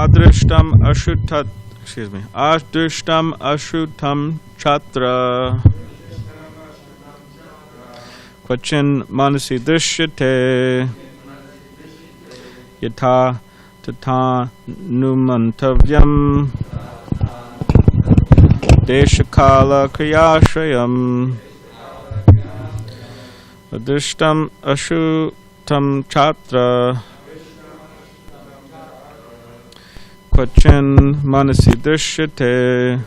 Adrishtam Ashuthat, excuse me, Adrishtam Ashutam Chatra Kvachin Manasi Drishyate Yatha tatanumantavayam deshakala kriyashrayam adrishtam ashutam chatra Kvachin manasi drishyate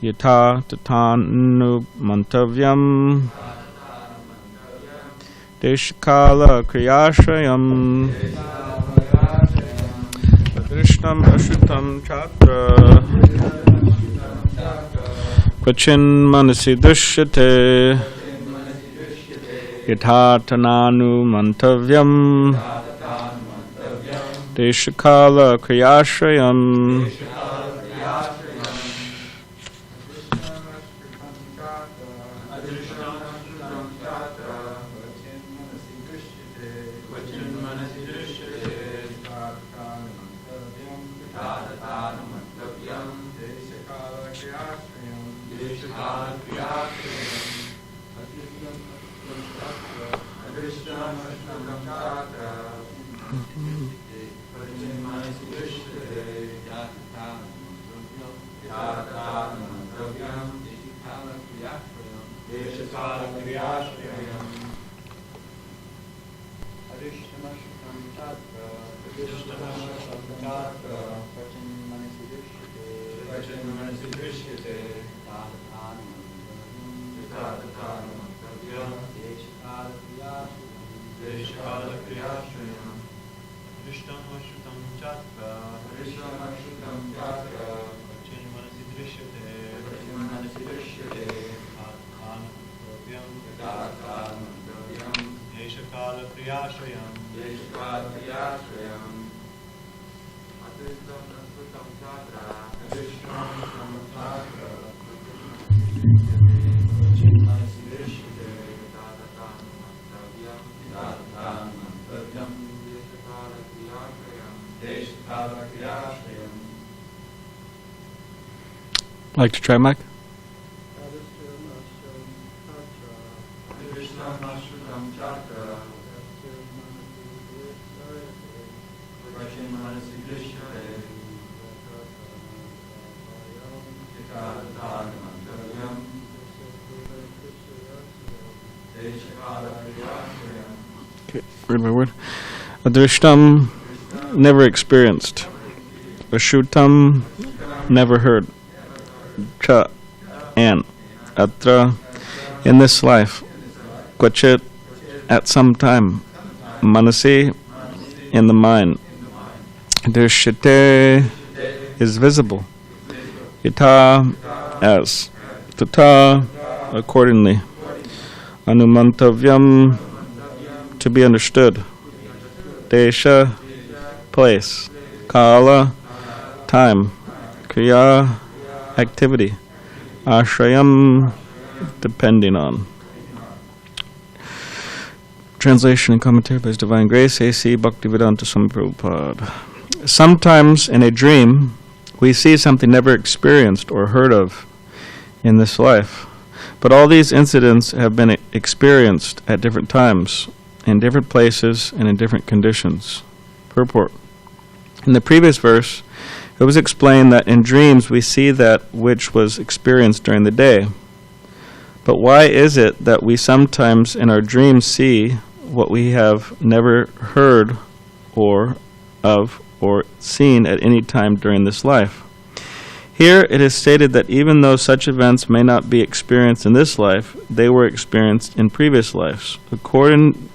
yatha tatanu mantavyam deshkala kriyashrayam adrishtam ashutam chatra Kvachin manasi drishyate yatha tatanu mantavyam Deshakala kriyashrayam Like to try, Mike? Okay, word by word. Adrishtam, never experienced. Ashutam, never heard. Cha, and atra, in this life. Kvachit, at some time. Manasi, in the mind. Drishyate, is visible. Yatha, as. Tata, accordingly. Anumantavyam, to be understood. Desha, place. Kala, time. Kriya, activity. Ashrayam, depending on. Translation and commentary by His Divine Grace, A.C. Bhaktivedanta Swami Prabhupada. Sometimes in a dream, we see something never experienced or heard of in this life. But all these incidents have been experienced at different times, in different places, and in different conditions. Purport. In the previous verse, it was explained that in dreams we see that which was experienced during the day. But why is it that we sometimes in our dreams see what we have never heard or of or seen at any time during this life? Here it is stated that even though such events may not be experienced in this life, they were experienced in previous lives. According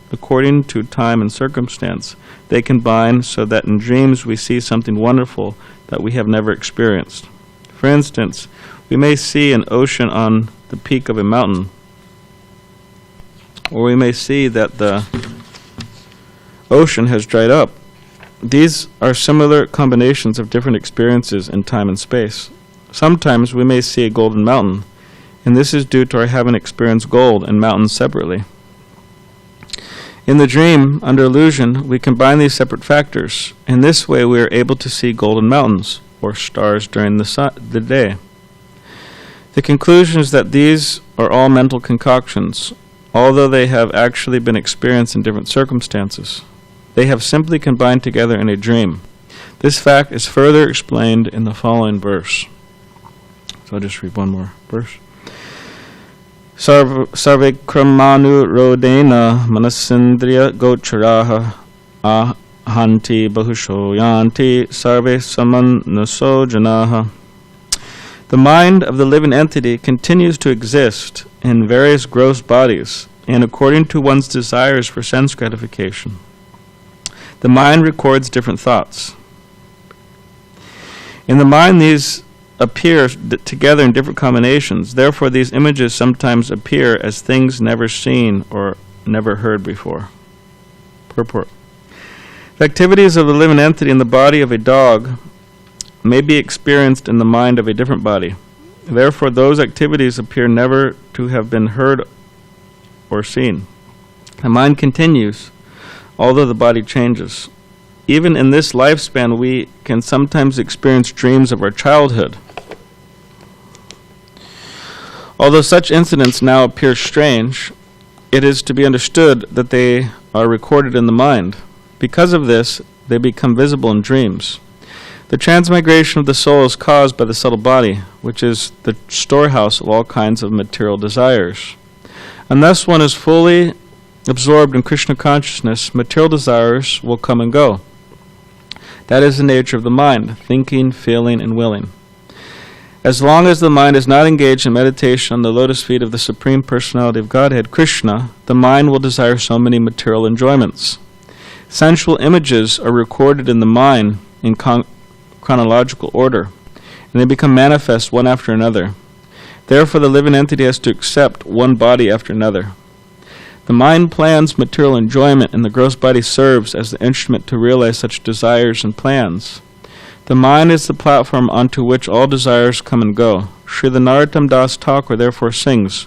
to time and circumstance, they combine so that in dreams we see something wonderful that we have never experienced. For instance, we may see an ocean on the peak of a mountain, or we may see that the ocean has dried up. These are similar combinations of different experiences in time and space. Sometimes we may see a golden mountain, and this is due to our having experienced gold and mountains separately. In the dream, under illusion, we combine these separate factors. In this way, we are able to see golden mountains, or stars during the day. The conclusion is that these are all mental concoctions, although they have actually been experienced in different circumstances. they have simply combined together in a dream. This fact is further explained in the following verse. So I'll just read one more verse. Sarve kramanu rodena manasindriya gocharaha ahanti bahusho yanti sarve samannaso janaha. The mind of the living entity continues to exist in various gross bodies, and according to one's desires for sense gratification. The mind records different thoughts. In the mind, these appear together in different combinations. Therefore, these images sometimes appear as things never seen or never heard before. Purport. The activities of the living entity in the body of a dog may be experienced in the mind of a different body. Therefore, those activities appear never to have been heard or seen. The mind continues, although the body changes. Even in this lifespan, we can sometimes experience dreams of our childhood. Although such incidents now appear strange, it is to be understood that they are recorded in the mind. Because of this, they become visible in dreams. The transmigration of the soul is caused by the subtle body, which is the storehouse of all kinds of material desires. Unless one is fully absorbed in Krishna consciousness, material desires will come and go. That is the nature of the mind, thinking, feeling, and willing. As long as the mind is not engaged in meditation on the lotus feet of the Supreme Personality of Godhead, Krishna, the mind will desire so many material enjoyments. Sensual images are recorded in the mind in chronological order, and they become manifest one after another. Therefore, the living entity has to accept one body after another. The mind plans material enjoyment, and the gross body serves as the instrument to realize such desires and plans. The mind is the platform onto which all desires come and go. Srila Narottam Das Thakur therefore sings,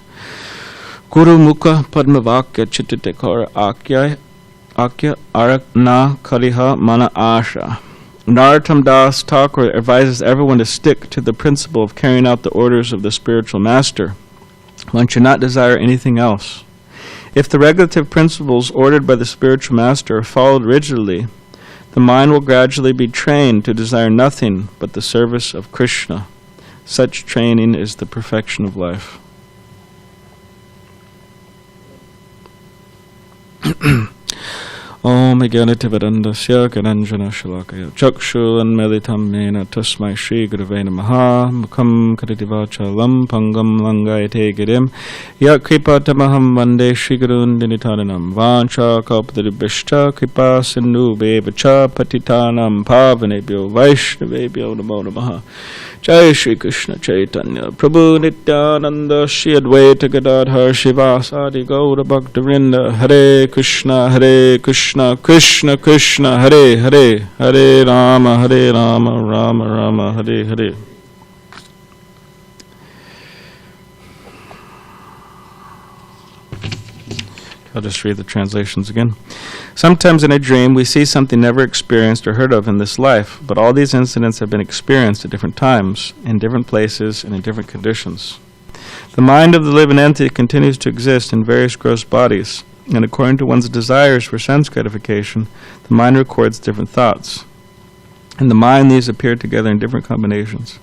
Guru Mukha Padmavakya Chittatekara Akya Arak Na Kaliha Mana Asha. Narottam Das Thakur advises everyone to stick to the principle of carrying out the orders of the spiritual master. One should not desire anything else. If the regulative principles ordered by the spiritual master are followed rigidly, the mind will gradually be trained to desire nothing but the service of Krishna. Such training is the perfection of life. Om Jnanativadandasya Gananjana Shalakaya Chakshu Anmelitam Mena Tasmai Shri Gurave Namaha Mukham Kaditivachalam Pangam Langayate Girim Yak Kripa Tamaham Vande Shri Gurun Dinitaranam Vancha Kalpadiribhishta Kripa Sindhu Bevacha Patitanam Pavanebhyo Vaishnavebhyo Namo Namaha Jai Shri Krishna Chaitanya Prabhu Nityananda Shri Advaita Gadadhar Shivasadi Gaura Bhaktivinoda Hare Krishna Krishna Krishna Hare Hare Hare Rama Rama Rama Hare Hare. I'll just read the translations again. Sometimes in a dream we see something never experienced or heard of in this life, but all these incidents have been experienced at different times, in different places, and in different conditions. The mind of the living entity continues to exist in various gross bodies, and according to one's desires for sense gratification, the mind records different thoughts. In the mind, these appear together in different combinations.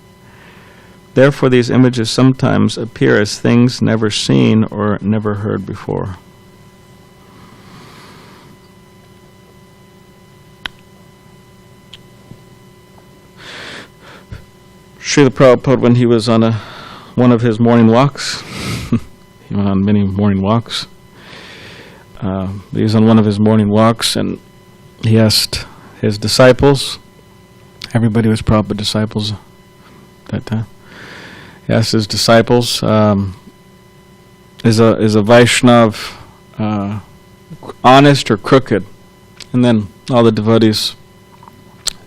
Therefore, these images sometimes appear as things never seen or never heard before. Srila Prabhupada, when he was on one of his morning walks, he went on many morning walks, he was on one of his morning walks and he asked his disciples, everybody was Prabhupada disciples at that time, he asked his disciples, is a Vaishnav honest or crooked? And then all the devotees,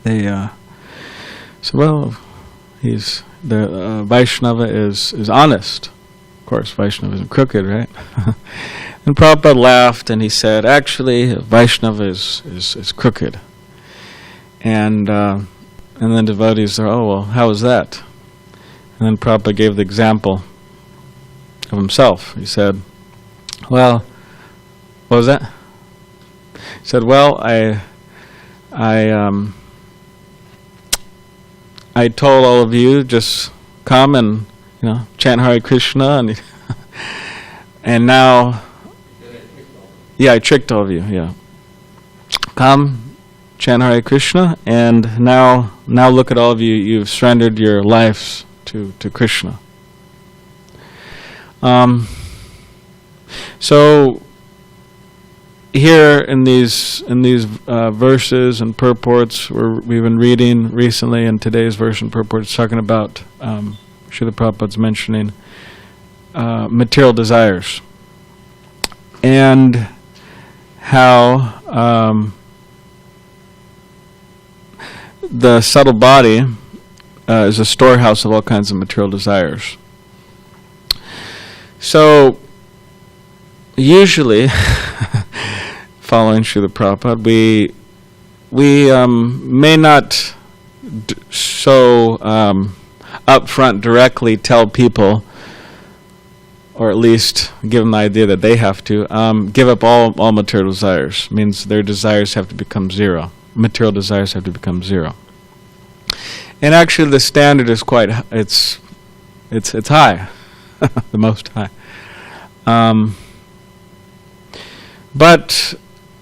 they said, well, the Vaishnava is honest. Of course, Vaishnava isn't crooked, right? And Prabhupada laughed and he said, actually, Vaishnava is crooked. And then devotees said, oh, well, how is that? And then Prabhupada gave the example of himself. He said, well, what was that? He said, well, I told all of you, just come and, chant Hare Krishna, and now, I tricked all of you, Come, chant Hare Krishna, and now look at all of you, you've surrendered your lives to Krishna. So here in these verses and purports we've been reading recently, in today's verse and purport, it's talking about Srila Prabhupada's mentioning material desires and how the subtle body is a storehouse of all kinds of material desires. So usually, following Srila Prabhupada, we may not so upfront directly tell people, or at least give them the idea that they have to give up all material desires. It means their desires have to become zero. Material desires have to become zero. And actually, the standard is it's high, the most high. But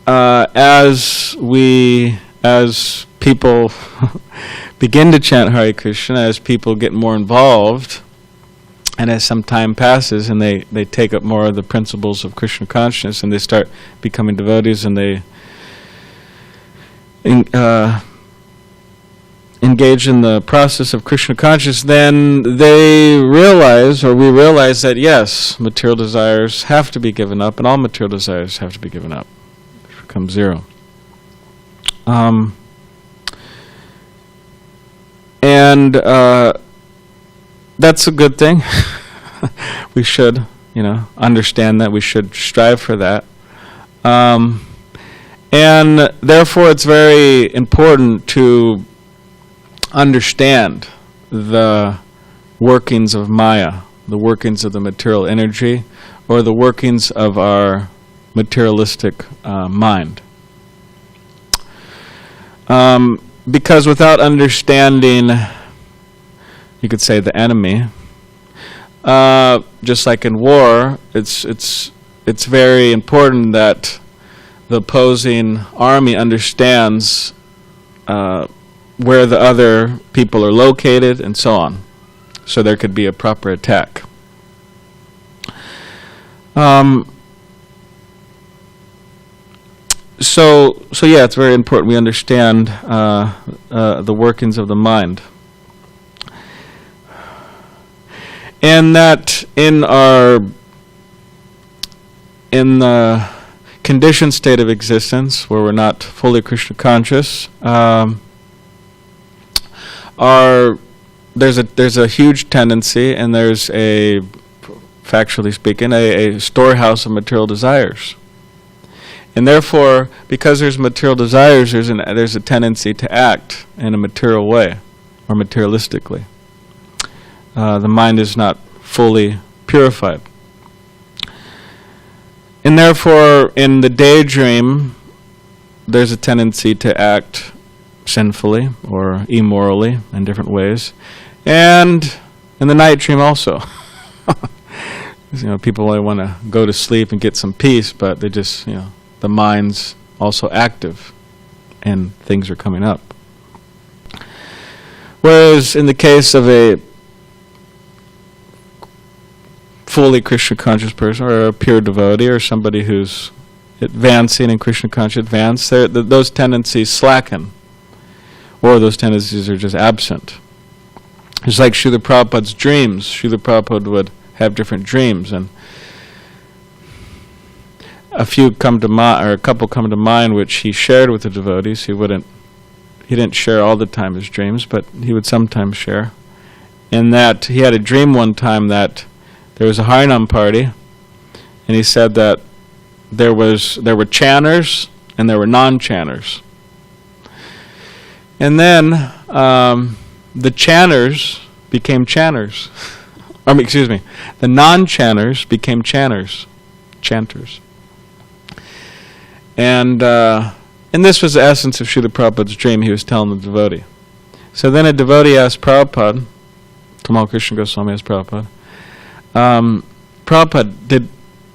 as people begin to chant Hare Krishna, as people get more involved, and as some time passes, and they take up more of the principles of Krishna consciousness, and they start becoming devotees, and they engage in the process of Krishna consciousness, then they realize, or we realize, that yes, material desires have to be given up, and all material desires have to be given up. It becomes zero. And that's a good thing. We should, understand that. We should strive for that. And therefore, it's very important to understand the workings of Maya, the workings of the material energy, or the workings of our materialistic mind. Because without understanding, you could say, the enemy, just like in war, it's very important that the opposing army understands where the other people are located, and so on, so there could be a proper attack. So it's very important we understand the workings of the mind, and that in the conditioned state of existence, where we're not fully Krishna conscious, there's a huge tendency, and there's factually speaking, a storehouse of material desires. And therefore, because there's material desires, there's a tendency to act in a material way, or materialistically. The mind is not fully purified. And therefore, in the daydream, there's a tendency to act sinfully or immorally in different ways. And in the night dream also. People only want to go to sleep and get some peace, but they just, the mind's also active and things are coming up. Whereas in the case of a fully Krishna conscious person, or a pure devotee, or somebody who's advancing in Krishna conscious those tendencies slacken, or those tendencies are just absent. It's like Srila Prabhupada's dreams. Srila Prabhupada would have different dreams, and a couple come to mind which he shared with the devotees. He didn't share all the time his dreams, but he would sometimes share. And that he had a dream one time that there was a Harinam party, and he said that there were chanters and there were non-chanters. And then the chanters became chanters. The non-chanters became chanters. And And this was the essence of Srila Prabhupada's dream he was telling the devotee. So then a devotee asked Prabhupada, Tamal Krishna Goswami asked Prabhupada, Prabhupada,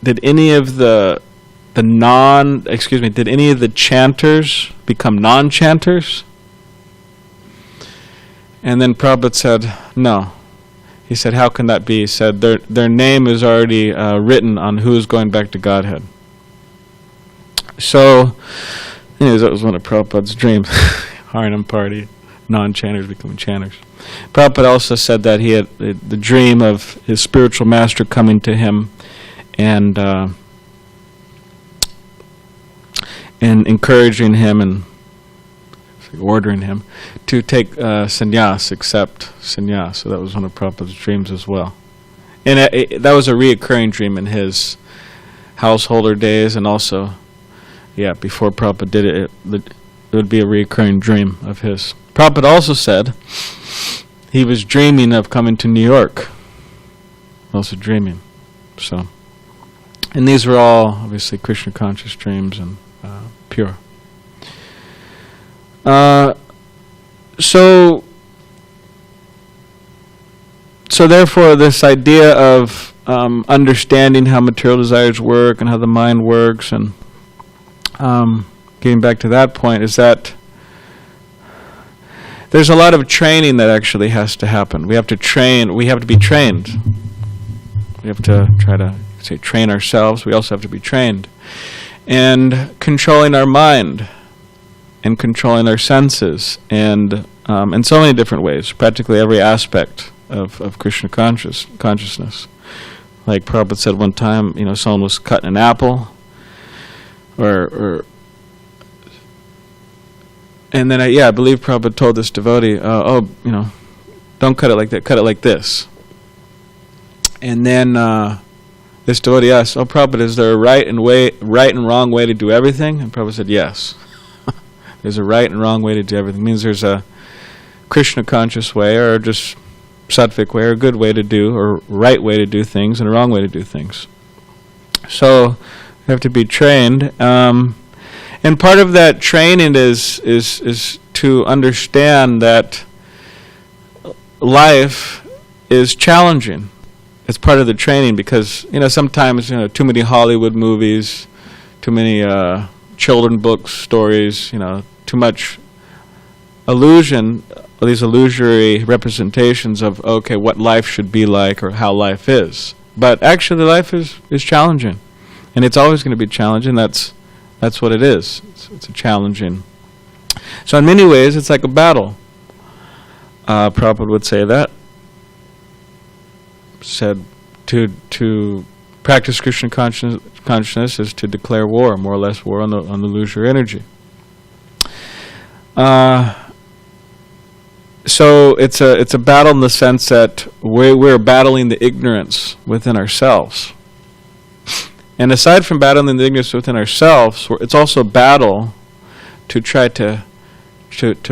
did any of the did any of the chanters become non-chanters? And then Prabhupada said, no. He said, how can that be? He said, their name is already written on who is going back to Godhead. So, anyways, that was one of Prabhupada's dreams. Harinam party, non-chanters becoming chanters. Prabhupada also said that he had the dream of his spiritual master coming to him and encouraging him and ordering him to take sannyas, accept sannyas. So that was one of Prabhupada's dreams as well. And that was a reoccurring dream in his householder days, and also, before Prabhupada did it, it would be a reoccurring dream of his. Prabhupada also said he was dreaming of coming to New York. Also dreaming. So, and these were all obviously Krishna conscious dreams and pure. So therefore, this idea of understanding how material desires work and how the mind works, and getting back to that point, is that there's a lot of training that actually has to happen. We have to train. We have to be trained. We have to try to train ourselves. We also have to be trained, and controlling our mind, and controlling our senses, and in so many different ways, practically every aspect of Krishna consciousness. Like Prabhupada said one time, someone was cutting an apple, and then I believe Prabhupada told this devotee, don't cut it like that, cut it like this. And then this devotee asked, Prabhupada, is there a right and wrong way to do everything? And Prabhupada said, yes. There's a right and wrong way to do everything. It means there's a Krishna conscious way, or just sattvic way, or a good way to do, or right way to do things, and a wrong way to do things. So you have to be trained, and part of that training is to understand that life is challenging. It's part of the training, because sometimes too many Hollywood movies, too many children books, stories, too much illusion, these illusory representations of what life should be like or how life is. But actually life is challenging, and it's always going to be challenging. That's what it is. It's a challenging. So in many ways it's like a battle. Prabhupada would say that. Said to practice Krishna consciousness is to declare war, more or less war on the illusory energy. So it's a battle in the sense that we're battling the ignorance within ourselves. And aside from battling the ignorance within ourselves, it's also a battle to try to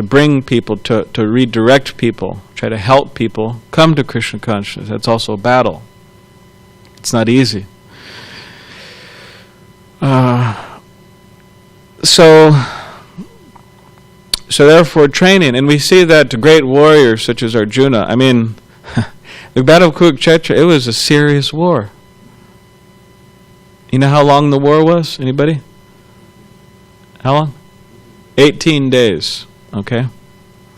bring people, to redirect people, try to help people come to Krishna consciousness. That's also a battle. It's not easy. So therefore training, and we see that the great warriors such as Arjuna, the Battle of Kurukshetra, it was a serious war. You know how long the war was? Anybody? How long? 18 days. Okay.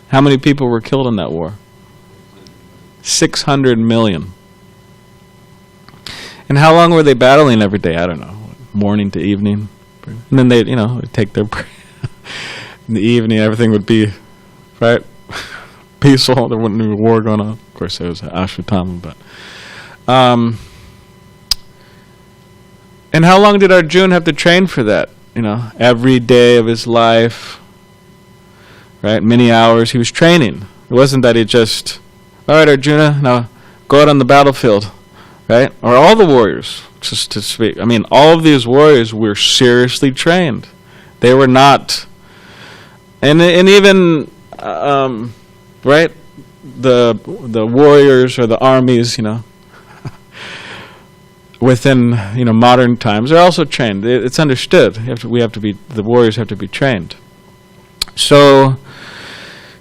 How many people were killed in that war? 600 million. And how long were they battling every day? I don't know. Morning to evening. And then they'd take their break. In the evening, everything would be, right, peaceful. There wouldn't be a war going on. Of course, there was Ashwatthama, but... and how long did Arjuna have to train for that? Every day of his life, right? Many hours he was training. It wasn't that he just, all right, Arjuna, now go out on the battlefield, right? Or all the warriors, just to speak. All of these warriors were seriously trained. They were not, and even, right? The warriors or the armies, within modern times, they're also trained. It's understood. The warriors have to be trained. So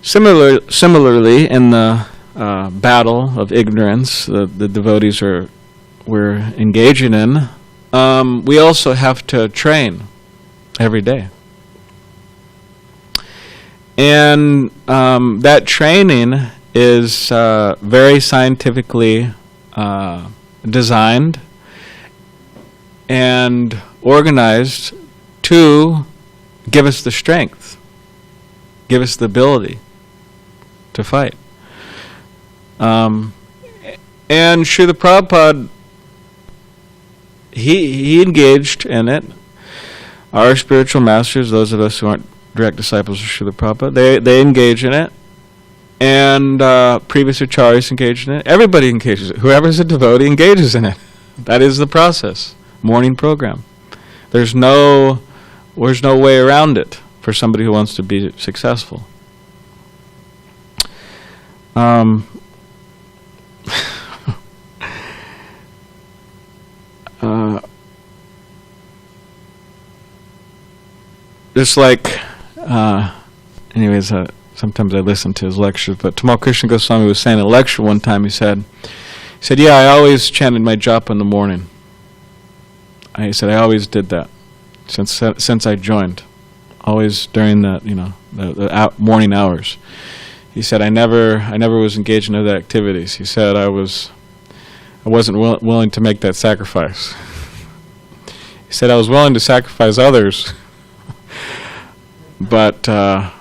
similarly, in the battle of ignorance the devotees we're engaging in, we also have to train every day. And that training is very scientifically designed and organized to give us the strength, give us the ability to fight. And Srila Prabhupada, he engaged in it. Our spiritual masters, those of us who aren't direct disciples of Srila Prabhupada, they engage in it. And previous acharyas engage in it. Everybody engages in it. Whoever's a devotee engages in it. That is the process. Morning program. There's no way around it for somebody who wants to be successful. Just like, sometimes I listen to his lectures, but Tamal Krishna Goswami was saying in a lecture one time, he said, yeah, I always chanted my japa in the morning. He said, I always did that since I joined, always during the morning hours. He said, I never was engaged in other activities. He said, I wasn't willing to make that sacrifice. He said, I was willing to sacrifice others, but to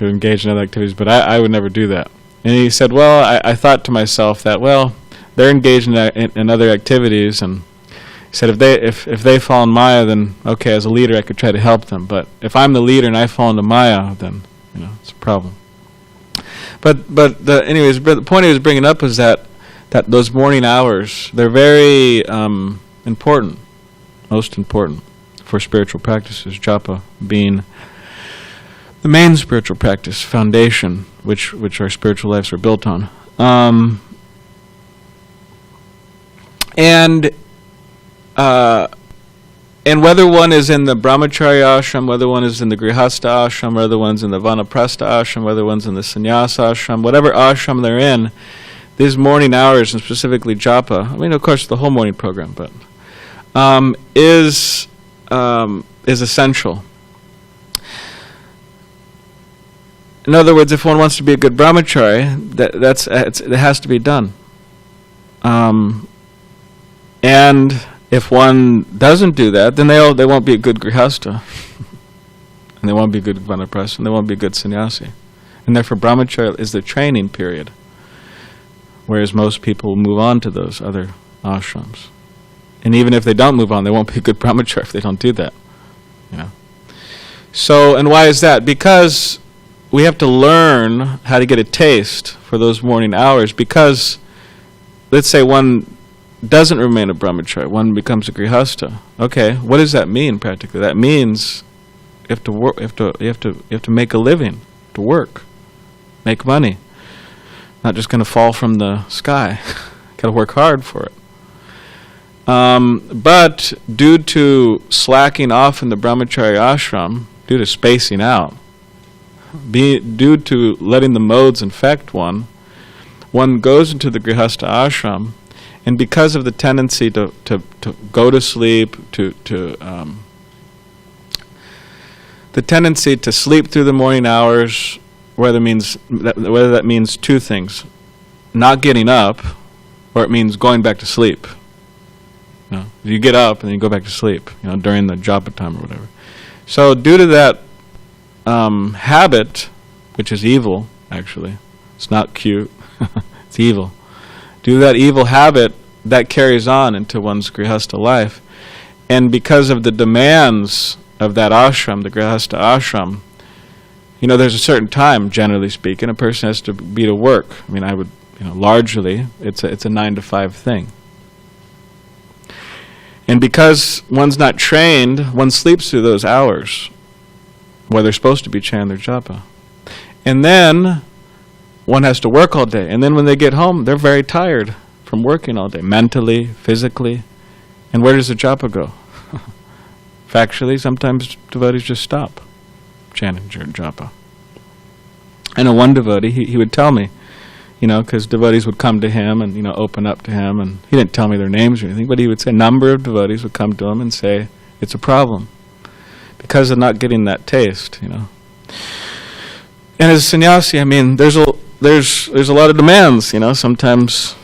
engage in other activities, but I would never do that. And he said, well, I thought to myself that, well, they're engaged in other activities, and he said, if they fall in Maya, then okay, as a leader I could try to help them. But if I'm the leader and I fall into Maya, then it's a problem. But the point he was bringing up is that those morning hours, they're very important, most important for spiritual practices. Japa being the main spiritual practice, foundation, which our spiritual lives are built on. And whether one is in the brahmacharya ashram, whether one is in the grihastha ashram, whether one's in the vanaprastha ashram, whether one's in the sannyasa ashram, whatever ashram they're in, these morning hours, and specifically japa, of course the whole morning program, but is essential. In other words, if one wants to be a good brahmachari, it has to be done. And if one doesn't do that, then they won't be a good grihastha, and they won't be a good vanaprastha, and they won't be a good sannyasi. And therefore, brahmacharya is the training period, whereas most people move on to those other ashrams. And even if they don't move on, they won't be a good brahmacharya if they don't do that. So, and why is that? Because we have to learn how to get a taste for those morning hours, because let's say one doesn't remain a brahmachari, one becomes a grihastha. Okay, what does that mean practically? That means you have to work. You have to make a living, to work, make money. Not just going to fall from the sky. Got to work hard for it. But due to slacking off in the brahmacharya ashram, due to spacing out, due to letting the modes infect one goes into the grihastha ashram. And because of the tendency to go to sleep, the tendency to sleep through the morning hours, whether that means two things: not getting up, or it means going back to sleep. You get up and then you go back to sleep, during the japa time or whatever. So due to that habit, which is evil, actually, it's not cute, it's evil. Due to that evil habit, that carries on into one's grihastha life. And because of the demands of that ashram, the grihastha ashram, there's a certain time, generally speaking, a person has to be to work. Largely, it's a 9 to 5 thing. And because one's not trained, one sleeps through those hours, where they're supposed to be chanting their japa. And then one has to work all day. And then when they get home, they're very tired. from working all day, mentally, physically. And where does the japa go? Factually, sometimes devotees just stop chanting japa. And one devotee, he would tell me, because devotees would come to him and, open up to him, and he didn't tell me their names or anything, but he would say a number of devotees would come to him and say, it's a problem, because of not getting that taste, And as a sannyasi, there's a lot of demands, Sometimes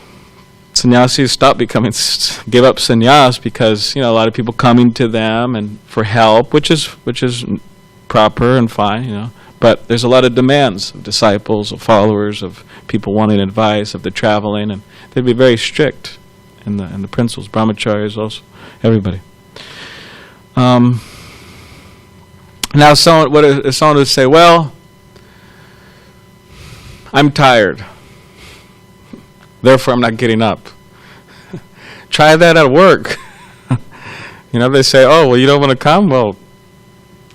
sannyasis give up sannyas because, a lot of people coming to them and for help, which is proper and fine, But there's a lot of demands of disciples, of followers, of people wanting advice, of the traveling, and they'd be very strict in the principles, brahmacharis also, everybody. Now, someone would say, well, I'm tired, therefore I'm not getting up. Try that at work. They say, oh, well, you don't want to come? Well,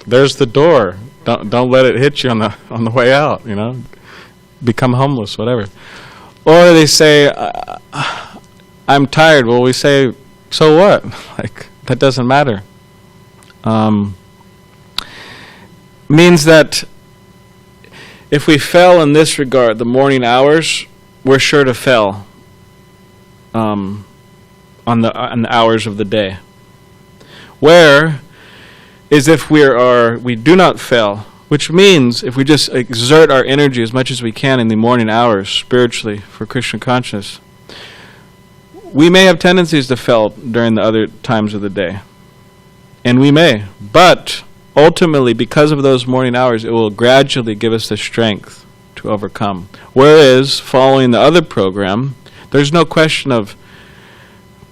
there's the door. Don't let it hit you on the way out, Become homeless, whatever. Or they say, I'm tired. Well, we say, so what? That doesn't matter. Means that if we fail in this regard, the morning hours, we're sure to fail on the hours of the day. Where is if we do not fail, which means if we just exert our energy as much as we can in the morning hours spiritually for Krishna consciousness, we may have tendencies to fail during the other times of the day. And we may. But ultimately, because of those morning hours, it will gradually give us the strength to overcome. Whereas, following the other program, there's no question of,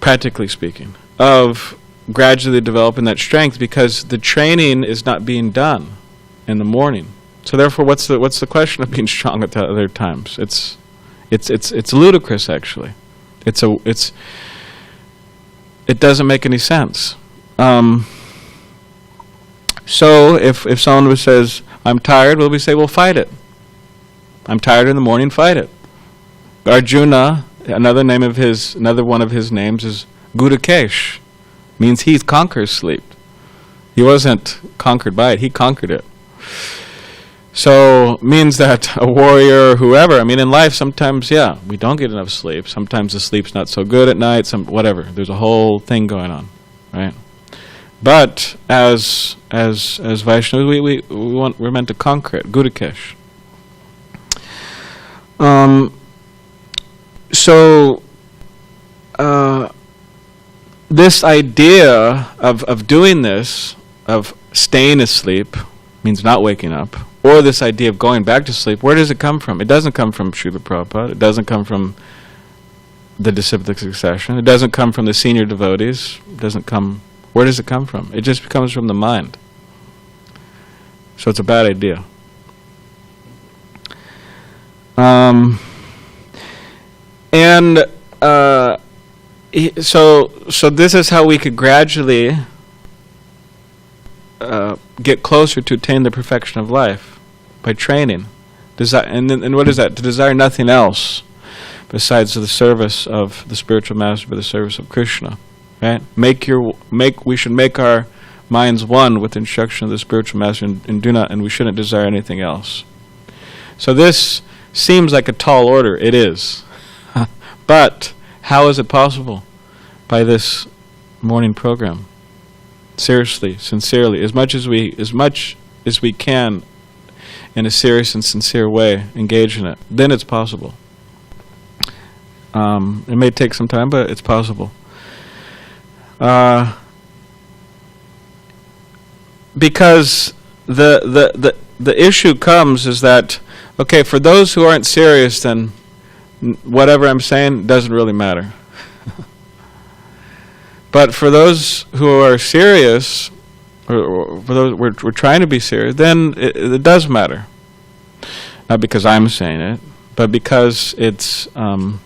practically speaking, of gradually developing that strength, because the training is not being done in the morning. So therefore, what's the question of being strong at the other times? It's ludicrous, actually. It doesn't make any sense. So if someone says, I'm tired, we say, well, fight it. I'm tired in the morning, fight it. Arjuna, another one of his names is Gudakesh. Means he conquers sleep. He wasn't conquered by it, he conquered it. So, means that a warrior or whoever, in life sometimes, we don't get enough sleep. Sometimes the sleep's not so good at night, whatever. There's a whole thing going on, right? But as Vaishnavas, we're meant to conquer it, Gudakesh. This idea of doing this, of staying asleep, means not waking up, or this idea of going back to sleep, where does it come from? It doesn't come from Srila Prabhupada. It doesn't come from the disciplic succession. It doesn't come from the senior devotees. Where does it come from? It just comes from the mind. So it's a bad idea. So this is how we could gradually get closer to attain the perfection of life, by training. And what is that? To desire nothing else besides the service of the spiritual master, by the service of Krishna. Right? We should make our minds one with the instruction of the spiritual master, and we shouldn't desire anything else. So this seems like a tall order. It is. But how is it possible? By this morning program. Seriously, sincerely, as much as we can, in a serious and sincere way, engage in it. Then it's possible. It may take some time, but it's possible. Because the issue comes is that, okay, for those who aren't serious, then whatever I'm saying doesn't really matter. But for those who are serious, or for those we're trying to be serious, then it does matter. Not because I'm saying it, but because it's because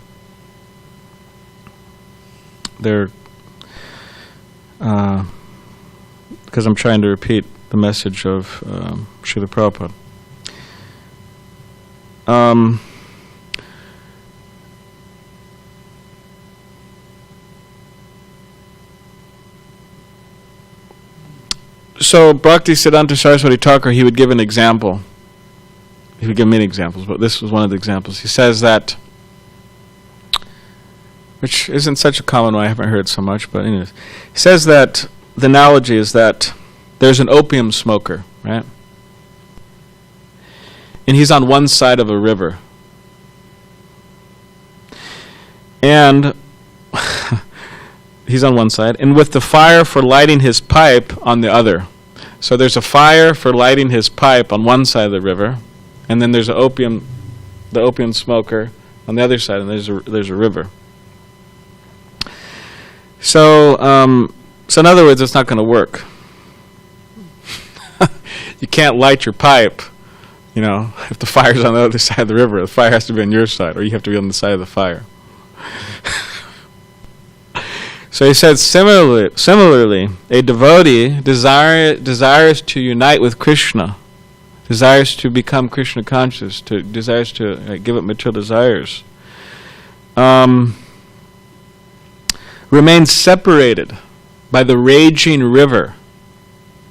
I'm trying to repeat the message of Srila Prabhupada. So Bhaktisiddhanta Saraswati Thakur, he would give an example. He would give many examples, but this was one of the examples. He says that, which isn't such a common one, I haven't heard so much, but anyways. He says that the analogy is that there's an opium smoker, right? And he's on one side of a river. And he's on one side, and with the fire for lighting his pipe on the other. So there's a fire for lighting his pipe on one side of the river, and then there's the opium smoker on the other side, and there's a river. So in other words, it's not going to work. You can't light your pipe, if the fire's on the other side of the river. The fire has to be on your side, or you have to be on the side of the fire. So he said, similarly, a devotee desires to unite with Krishna, desires to become Krishna conscious, desires to give up material desires, remains separated by the raging river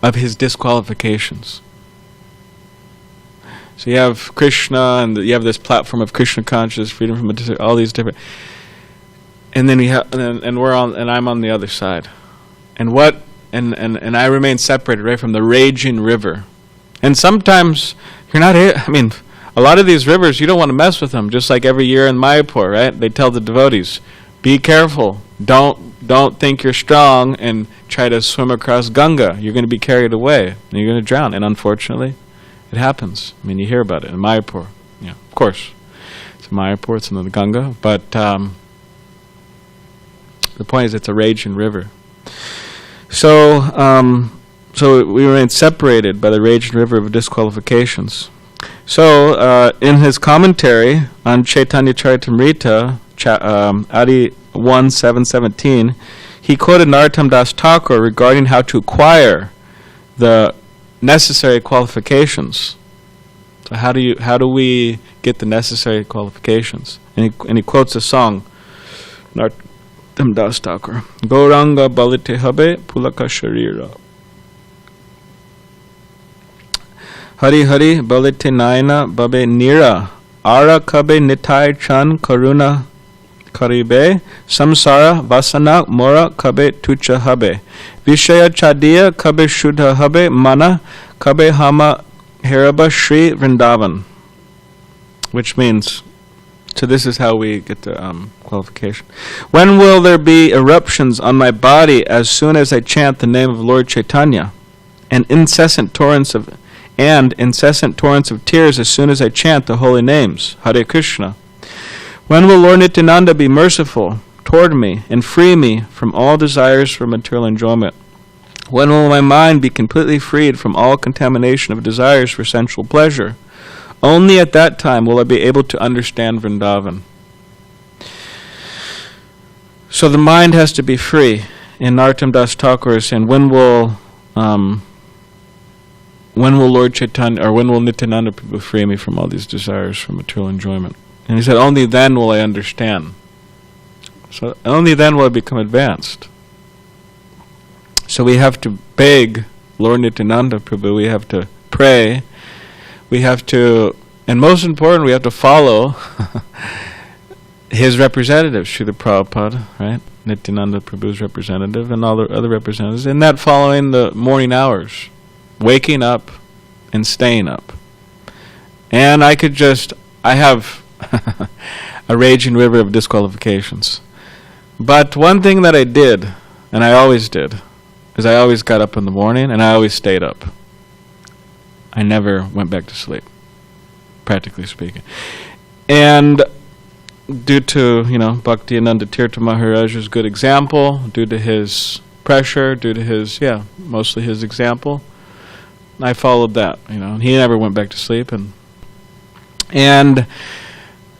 of his disqualifications. So you have Krishna, and you have this platform of Krishna consciousness, freedom from all these different. And then I'm on the other side, and I remain separated right from the raging river. And sometimes you're not. A lot of these rivers you don't want to mess with them. Just like every year in Mayapur, right? They tell the devotees, be careful. Don't think you're strong and try to swim across Ganga. You're going to be carried away, and you're going to drown. And unfortunately, it happens. You hear about it in Mayapur. Yeah, of course, it's in Mayapur. It's in the Ganga, but. The point is, it's a raging river. So we remain separated by the raging river of disqualifications. So in his commentary on Chaitanya Charitamrita, Adi 1.7.17, he quoted Narottam Das Thakur regarding how to acquire the necessary qualifications. So how do we get the necessary qualifications? And he quotes a song. Das Thakur. Gauranga balite habe pulaka sharira. Hari Hari balite naina babe nira. Ara kabe nitai chan karuna karibe. Samsara vasana mora kabe tucha habe. Vishaya chadiya kabe shuddha habe. Mana kabe hama heraba Shri Vrindavan. Which means, so this is how we get the qualification. When will there be eruptions on my body as soon as I chant the name of Lord Chaitanya, and incessant torrents of tears as soon as I chant the holy names, Hare Krishna? When will Lord Nityananda be merciful toward me and free me from all desires for material enjoyment? When will my mind be completely freed from all contamination of desires for sensual pleasure? Only at that time will I be able to understand Vrindavan. So the mind has to be free. In Narottam Das Thakur is saying, when will Lord Chaitanya, or when will Nityananda free me from all these desires for material enjoyment? And he said, only then will I understand. So only then will I become advanced. So we have to beg Lord Nityananda Prabhu, we have to pray, we have to, and most important, we have to follow his representative, Srila Prabhupada, right? Nityananda Prabhu's representative and all the other representatives, and that following the morning hours, waking up and staying up. And I have a raging river of disqualifications. But one thing that I did, and I always did, is I always got up in the morning and I always stayed up. I never went back to sleep, practically speaking. And due to, Bhakti Ananda Tirtha Maharaj's good example, due to his pressure, due to his, mostly his example, I followed that, He never went back to sleep, and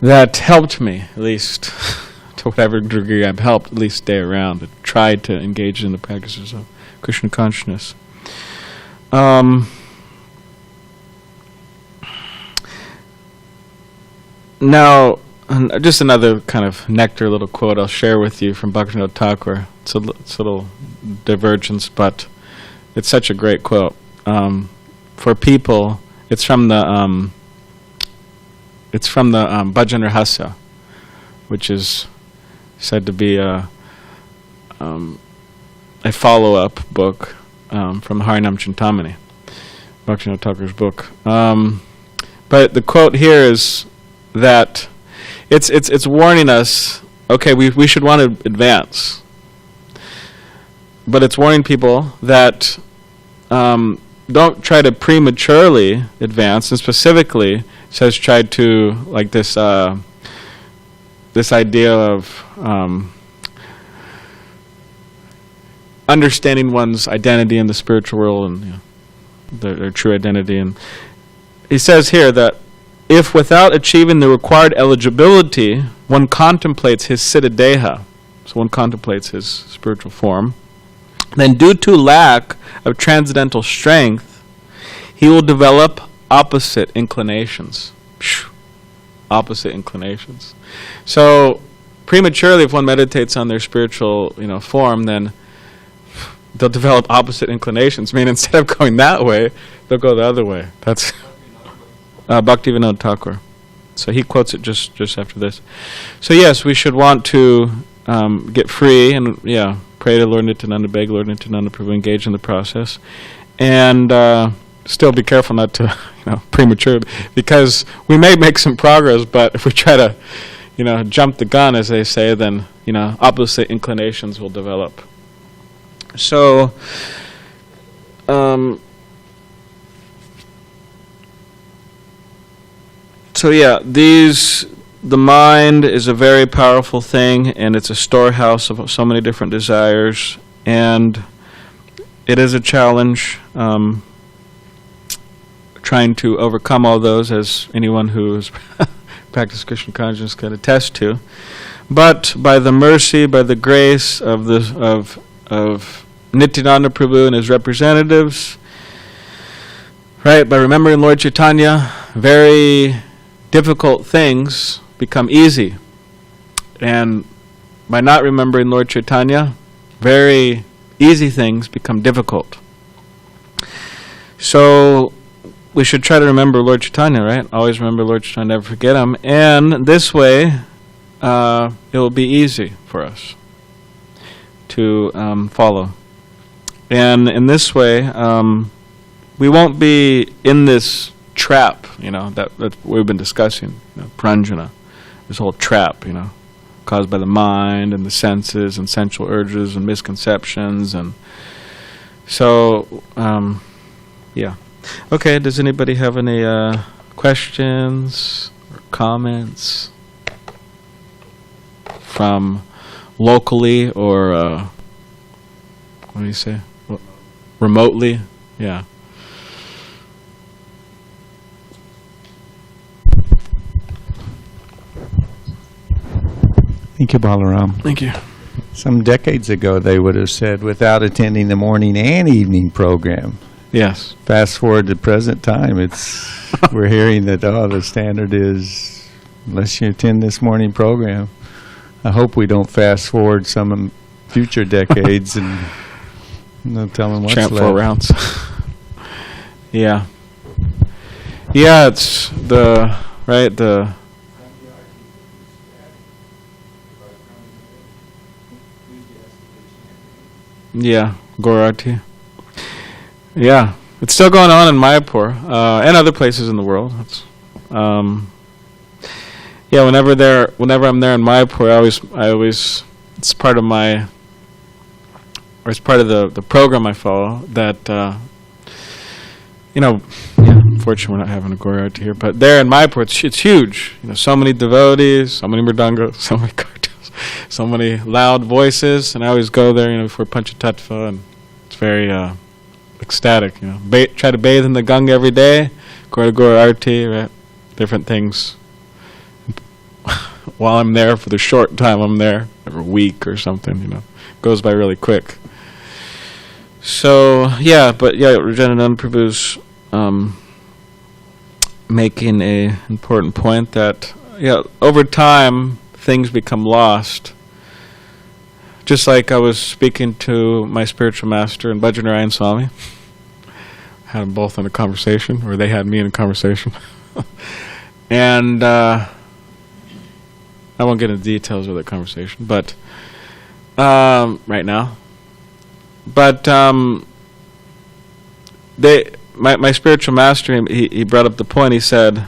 that helped me, at least, to whatever degree I've helped, at least stay around and try to engage in the practices of Krishna consciousness. Now, just another kind of nectar little quote I'll share with you from Bhaktivinoda Thakur. It's a little divergence, but It's such a great quote. For people, it's from the Bhajan Rahasya, which is said to be a follow-up book from Harinam Chintamani, Bhaktivinoda Thakur's book. But the quote here is that it's warning us. Okay, we should want to advance, but it's warning people that don't try to prematurely advance, and specifically it says try to, like this idea of understanding one's identity in the spiritual world and their true identity. And he says here that if without achieving the required eligibility, one contemplates his siddhadeha, so one contemplates his spiritual form, then due to lack of transcendental strength, he will develop opposite inclinations. Opposite inclinations. So prematurely, if one meditates on their spiritual, form, then they'll develop opposite inclinations. I mean, instead of going that way, they'll go the other way. That's Bhaktivinoda Thakur. So he quotes it just after this. So yes, we should want to get free and pray to Lord Nityananda, beg Lord Nityananda Prabhu, engage in the process, and still be careful not to premature, because we may make some progress, but if we try to jump the gun, as they say, then opposite inclinations will develop. So the mind is a very powerful thing, and it's a storehouse of so many different desires, and it is a challenge trying to overcome all those, as anyone who has practiced Krishna consciousness can attest to. But by the mercy, by the grace of Nityananda Prabhu and his representatives, right, by remembering Lord Chaitanya, very difficult things become easy. And by not remembering Lord Chaitanya, very easy things become difficult. So we should try to remember Lord Chaitanya, right? Always remember Lord Chaitanya, never forget him. And this way, it will be easy for us to follow. And in this way, we won't be in this trap, that we've been discussing, pranjana, this whole trap, caused by the mind and the senses and sensual urges and misconceptions. And so, Okay, does anybody have any questions or comments from locally or, what do you say? Remotely? Yeah. Thank you, Balaram. Thank you. Some decades ago, they would have said, without attending the morning and evening program. Yes. Fast forward to present time, we're hearing that, the standard is, unless you attend this morning program. I hope we don't fast forward some future decades and no telling what's Chant left. 4 rounds. Yeah. Yeah, it's Yeah, Gaurati. Yeah, it's still going on in Mayapur and other places in the world. Whenever I'm there in Mayapur, I always it's part of the program I follow that. Unfortunately, we're not having a Gaurati here, but there in Mayapur, it's huge. So many devotees, so many mridangas, so many kartals, so many loud voices, and I always go there, before Panchatattva, and it's very ecstatic. Try to bathe in the Ganga every day, go to Gaurati, right? Different things. While I'm there, for the short time I'm there, every week or something, goes by really quick. So Rajanananda Prabhu's making a important point that over time things become lost. just like I was speaking to my spiritual master and Bhajanarayan Swami, had them both in a conversation, or they had me in a conversation. And I won't get into details of the conversation, but right now. But my spiritual master, he brought up the point. He said,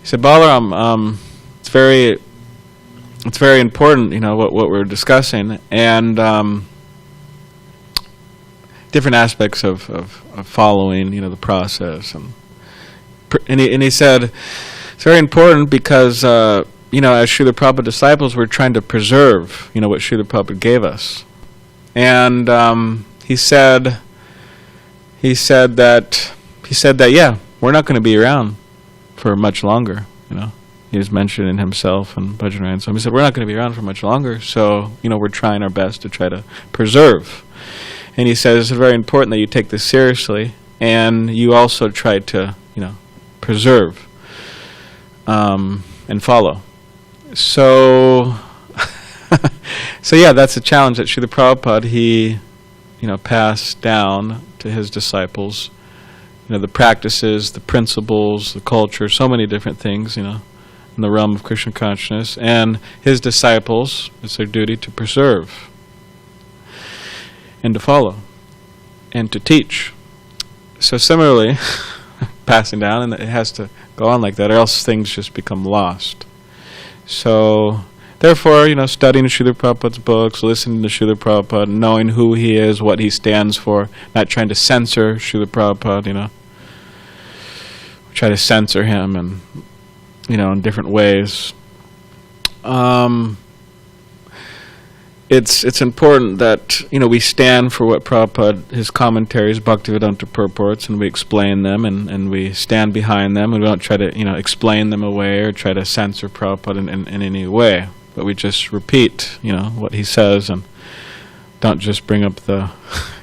Balaram, it's very important, what we're discussing, and different aspects of following, the process, and he said it's very important because as Srila Prabhupada disciples, we're trying to preserve, what Srila Prabhupada gave us, and he said that yeah, we're not going to be around for much longer, He was mentioning himself and Bhajanarayan. So he said, we're not going to be around for much longer, so, we're trying our best to try to preserve. And he says it's very important that you take this seriously, and you also try to, preserve and follow. So, yeah, that's a challenge that Srila Prabhupada, he, passed down to his disciples, the practices, the principles, the culture, so many different things, in the realm of Krishna consciousness, and his disciples, it's their duty to preserve and to follow and to teach. So similarly, passing down, and it has to go on like that, or else things just become lost. So therefore, studying Srila Prabhupada's books, listening to Srila Prabhupada, knowing who he is, what he stands for, not trying to censor Srila Prabhupada, try to censor him and in different ways. It's important that we stand for what Prabhupada, his commentaries, Bhaktivedanta purports, and we explain them, and we stand behind them, and we don't try to explain them away or try to censor Prabhupada in any way, but we just repeat what he says, and don't just bring up the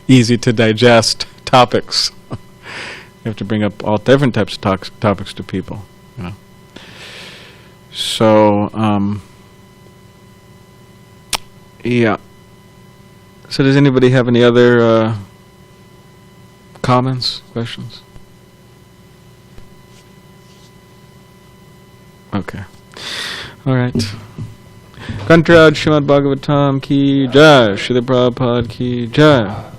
easy to digest topics. You have to bring up all different types of topics to people. So, yeah. So does anybody have any other comments, questions? Okay. All right. Kantrad Srimad Bhagavatam ki jai, Srila Prabhupada ki jai.